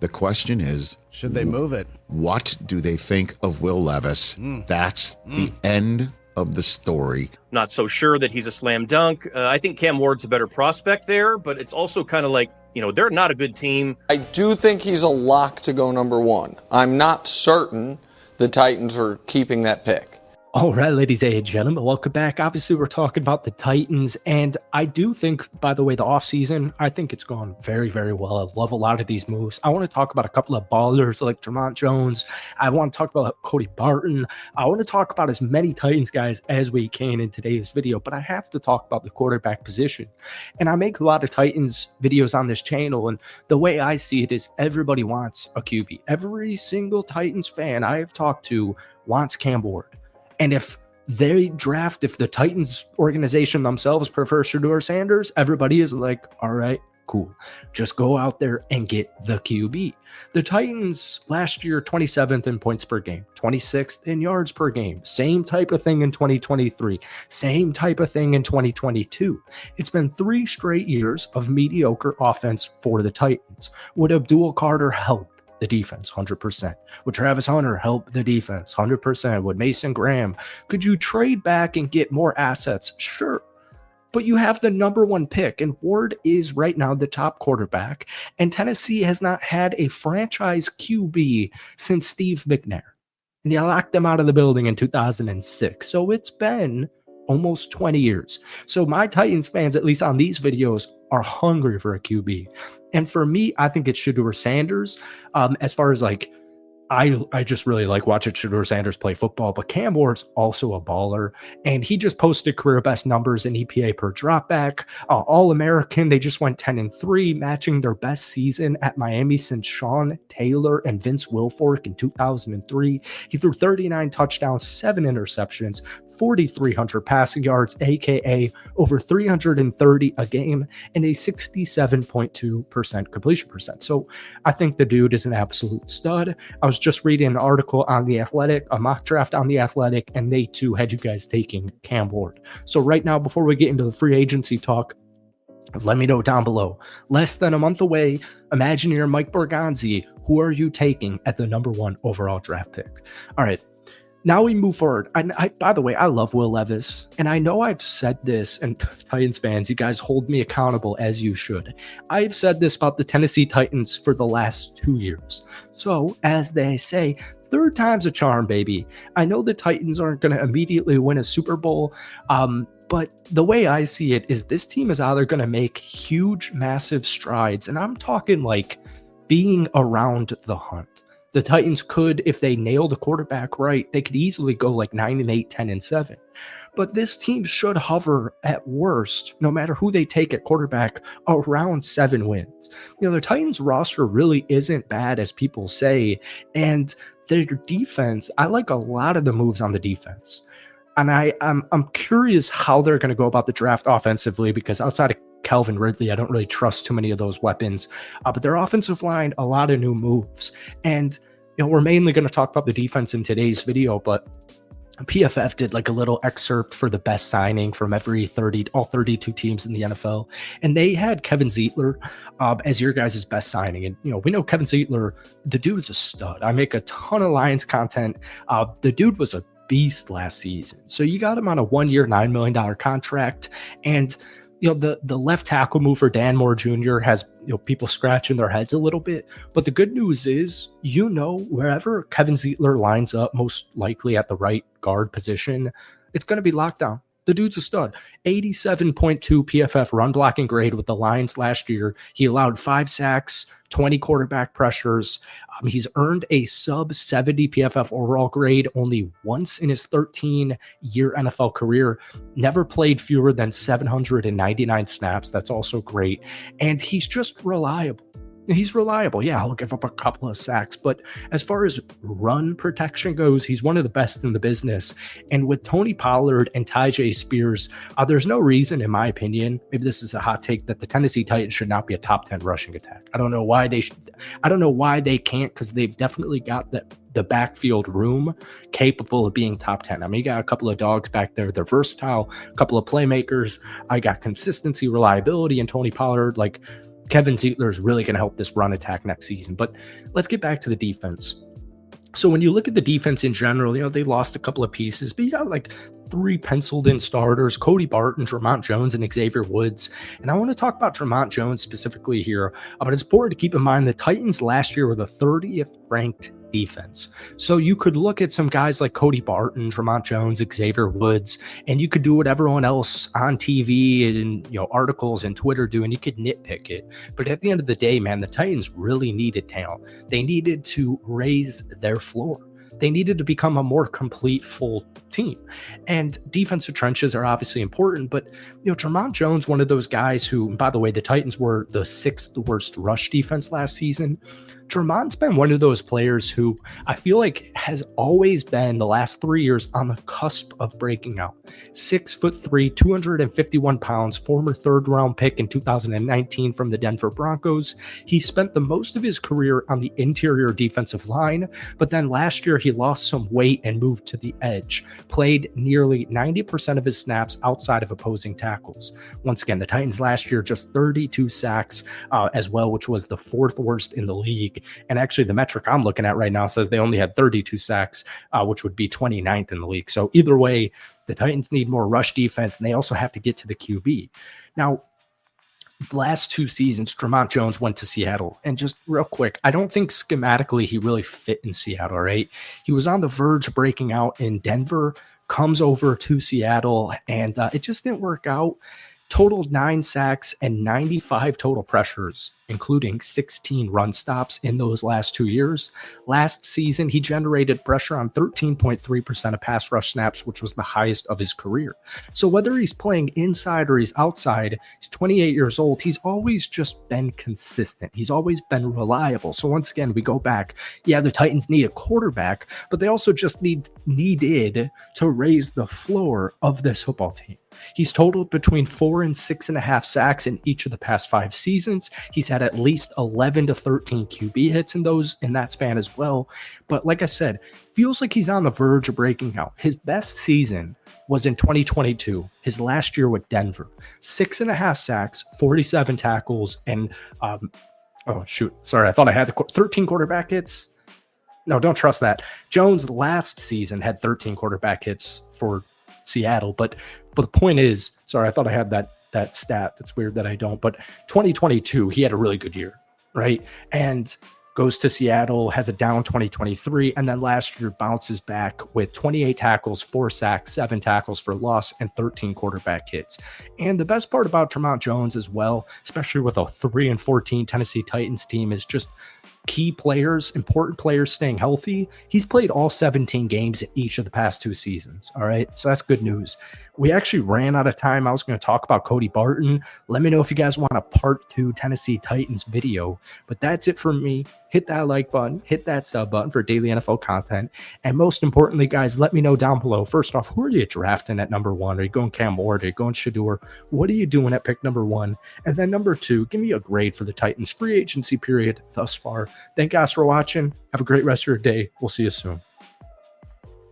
The question is, should they move it? What do they think of Will Levis? That's the end of the story. Not so sure that he's a slam dunk. I think Cam Ward's a better prospect there, but it's also kind of like, they're not a good team. I do think he's a lock to go number one. I'm not certain the Titans are keeping that pick. All right, ladies and gentlemen, welcome back. Obviously, we're talking about the Titans, and I do think, by the way, the offseason, I think it's gone very, very well. I love a lot of these moves. I want to talk about a couple of ballers like Jermont Jones. I want to talk about Cody Barton. I want to talk about as many Titans guys as we can in today's video, but I have to talk about the quarterback position. And I make a lot of Titans videos on this channel, and the way I see it is everybody wants a QB. Every single Titans fan I have talked to wants Cam Ward. And if the Titans organization themselves prefer Shedeur Sanders, everybody is like, all right, cool. Just go out there and get the QB. The Titans last year, 27th in points per game, 26th in yards per game. Same type of thing in 2023. Same type of thing in 2022. It's been 3 straight years of mediocre offense for the Titans. Would Abdul Carter help the defense? 100%. Would Travis Hunter help the defense? 100%. Would Mason Graham? Could you trade back and get more assets? Sure. But you have the number 1 pick, and Ward is right now the top quarterback, and Tennessee has not had a franchise QB since Steve McNair. And you locked them out of the building in 2006. So it's been almost 20 years. So my Titans fans, at least on these videos, are hungry for a QB. And for me, I think it's Shedeur Sanders. As far as I just really like watching Shedeur Sanders play football, but Cam Ward's also a baller, and he just posted career best numbers in EPA per dropback. All-American, they just went 10-3, matching their best season at Miami since Sean Taylor and Vince Wilfork in 2003. He threw 39 touchdowns, 7 interceptions, 4,300 passing yards, aka over 330 a game, and a 67.2% completion percent. So I think the dude is an absolute stud. I was just reading an article on The Athletic, a mock draft on The Athletic, and they too had you guys taking Cam Ward. So right now, before we get into the free agency talk, let me know down below. Less than a month away, imagine you're Mike Borgonzi. Who are you taking at the number 1 overall draft pick? All right. Now we move forward. By the way, I love Will Levis, and I know I've said this, and Titans fans, you guys hold me accountable as you should. I've said this about the Tennessee Titans for the last 2 years. So, as they say, 3rd time's a charm, baby. I know the Titans aren't going to immediately win a Super Bowl, but the way I see it is this team is either going to make huge, massive strides, and I'm talking like being around the hunt. The Titans could, if they nail the quarterback right, they could easily go like 9-8, 10-7. But this team should hover at worst, no matter who they take at quarterback, around 7 wins. The Titans roster really isn't bad as people say, and their defense, I like a lot of the moves on the defense. And I'm curious how they're going to go about the draft offensively, because outside of Calvin Ridley, I don't really trust too many of those weapons. But their offensive line, a lot of new moves. And we're mainly going to talk about the defense in today's video, but PFF did like a little excerpt for the best signing from all 32 teams in the NFL. And they had Kevin Zeitler as your guys' best signing. And, we know Kevin Zeitler, the dude's a stud. I make a ton of Lions content. The dude was a beast last season. So you got him on a 1-year, $9 million contract. And the left tackle move for Dan Moore Jr. has people scratching their heads a little bit. But the good news is, wherever Kevin Zeitler lines up, most likely at the right guard position, it's going to be locked down. The dude's a stud. 87.2 PFF run blocking grade with the Lions last year. He allowed 5 sacks, 20 quarterback pressures. He's earned a sub 70 PFF overall grade only once in his 13-year NFL career. Never played fewer than 799 snaps. That's also great. And he's just reliable. He's reliable. Yeah, he'll give up a couple of sacks, but as far as run protection goes, he's one of the best in the business. And with Tony Pollard and Tyjae Spears, there's no reason, in my opinion, maybe this is a hot take, that the Tennessee Titans should not be a top 10 rushing attack. I don't know why they can't, because they've definitely got the backfield room capable of being top 10. I mean, you got a couple of dogs back there. They're versatile, a couple of playmakers. I got consistency, reliability, and Tony Pollard, Kevin Zeitler is really going to help this run attack next season. But let's get back to the defense. So when you look at the defense in general, they lost a couple of pieces, but you got like 3 penciled in starters: Cody Barton, Tremont Jones, and Xavier Woods. And I want to talk about Tremont Jones specifically here, but it's important to keep in mind the Titans last year were the 30th ranked defense. So you could look at some guys like Cody Barton, Tremont Jones, Xavier Woods, and you could do what everyone else on TV and articles and Twitter do, and you could nitpick it. But at the end of the day, man, the Titans really needed talent. They needed to raise their floor. They needed to become a more complete, full team. And defensive trenches are obviously important, but Tremont Jones, one of those guys who, by the way, the Titans were the 6th worst rush defense last season. Tremont's been one of those players who I feel like has always been, the last 3 years, on the cusp of breaking out. 6'3", 251 pounds, former 3rd round pick in 2019 from the Denver Broncos. He spent the most of his career on the interior defensive line, but then last year he lost some weight and moved to the edge. Played nearly 90% of his snaps outside of opposing tackles. Once again, the Titans last year just 32 sacks as well, which was the 4th worst in the league. And actually, the metric I'm looking at right now says they only had 32 sacks, which would be 29th in the league. So either way, the Titans need more rush defense, and they also have to get to the QB. Now, the last 2 seasons, Tremont Jones went to Seattle. And just real quick, I don't think schematically he really fit in Seattle, right? He was on the verge of breaking out in Denver, comes over to Seattle, and it just didn't work out. Totaled 9 sacks and 95 total pressures, including 16 run stops in those last 2 years. Last season, he generated pressure on 13.3% of pass rush snaps, which was the highest of his career. So whether he's playing inside or he's outside, he's 28 years old. He's always just been consistent. He's always been reliable. So once again, we go back. Yeah, the Titans need a quarterback, but they also just needed to raise the floor of this football team. He's totaled between 4 and 6.5 sacks in each of the past 5 seasons. He's had at least 11 to 13 QB hits in that span as well. But like I said, feels like he's on the verge of breaking out. His best season was in 2022, his last year with Denver. 6.5 sacks, 47 tackles, and I thought I had the 13 quarterback hits. No, don't trust that. Jones last season had 13 quarterback hits for Seattle, but the point is, sorry, I thought I had that stat. That's weird that I don't, but 2022, he had a really good year, right? And goes to Seattle, has a down 2023, and then last year bounces back with 28 tackles, 4 sacks, 7 tackles for loss, and 13 quarterback hits. And the best part about Tremont Jones as well, especially with a 3-14 Tennessee Titans team, is just key players, important players staying healthy. He's played all 17 games in each of the past 2 seasons. All right. So that's good news. We actually ran out of time. I was going to talk about Cody Barton. Let me know if you guys want a part 2 Tennessee Titans video, but that's it for me. Hit that like button, hit that sub button for daily NFL content. And most importantly, guys, let me know down below. First off, who are you drafting at number 1? Are you going Cam Ward? Are you going Shedeur? What are you doing at pick number 1? And then number 2, give me a grade for the Titans free agency period thus far. Thank you guys for watching. Have a great rest of your day. We'll see you soon.